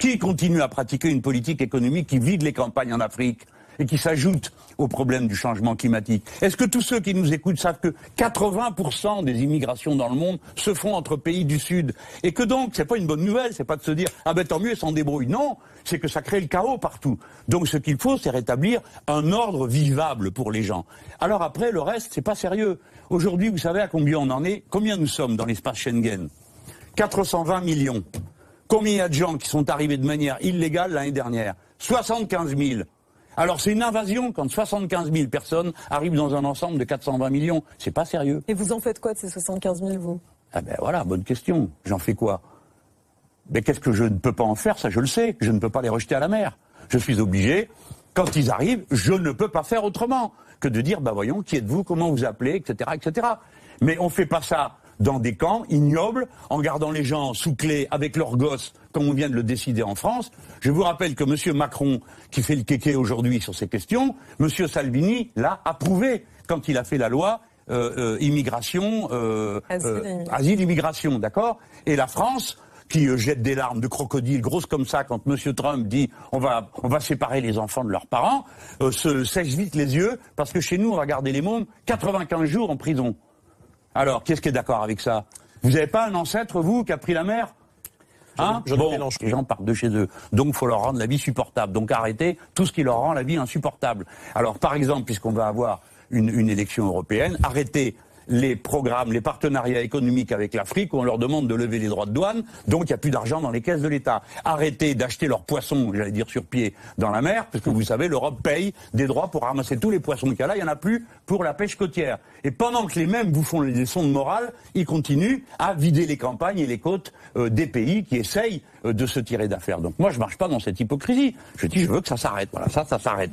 Qui continue à pratiquer une politique économique qui vide les campagnes en Afrique et qui s'ajoute au problème du changement climatique? Est-ce que tous ceux qui nous écoutent savent que 80% des immigrations dans le monde se font entre pays du Sud? Et que donc, c'est pas une bonne nouvelle, c'est pas de se dire « Ah ben tant mieux, ils s'en débrouillent ». Non, c'est que ça crée le chaos partout. Donc ce qu'il faut, c'est rétablir un ordre vivable pour les gens. Alors après, le reste, c'est pas sérieux. Aujourd'hui, vous savez à combien on en est? Combien nous sommes dans l'espace Schengen? 420 millions. Combien il y a de gens qui sont arrivés de manière illégale l'année dernière? 75 000. Alors c'est une invasion quand 75 000 personnes arrivent dans un ensemble de 420 millions. C'est pas sérieux. Et vous en faites quoi de ces 75 000, vous? Ah ben voilà, bonne question. J'en fais quoi? Mais qu'est-ce que je ne peux pas en faire? Ça, je le sais. Je ne peux pas les rejeter à la mer. Je suis obligé, quand ils arrivent, je ne peux pas faire autrement que de dire, bah voyons, qui êtes-vous, comment vous appelez, etc., etc. Mais on fait pas ça dans des camps ignobles, en gardant les gens sous clé avec leurs gosses, comme on vient de le décider en France. Je vous rappelle que M. Macron, qui fait le kéké aujourd'hui sur ces questions, M. Salvini l'a approuvé quand il a fait la loi immigration, asile, immigration, d'accord? Et la France, qui jette des larmes de crocodile grosses comme ça quand M. Trump dit on va séparer les enfants de leurs parents, se sèche vite les yeux, parce que chez nous, on va garder les mômes 95 jours en prison. Alors, qui est-ce qui est d'accord avec ça? Vous n'avez pas un ancêtre, vous, qui a pris la mer? Hein? Bon, les gens partent de chez eux. Donc, il faut leur rendre la vie supportable. Donc, arrêtez tout ce qui leur rend la vie insupportable. Alors, par exemple, puisqu'on va avoir une élection européenne, arrêtez les programmes, les partenariats économiques avec l'Afrique où on leur demande de lever les droits de douane, donc il n'y a plus d'argent dans les caisses de l'État. Arrêtez d'acheter leurs poissons, j'allais dire sur pied, dans la mer, parce que vous savez, l'Europe paye des droits pour ramasser tous les poissons qu'il y a là, il n'y en a plus pour la pêche côtière. Et pendant que les mêmes vous font les leçons de morale, ils continuent à vider les campagnes et les côtes des pays qui essayent de se tirer d'affaire. Donc moi je ne marche pas dans cette hypocrisie. Je dis je veux que ça s'arrête, voilà, ça s'arrête.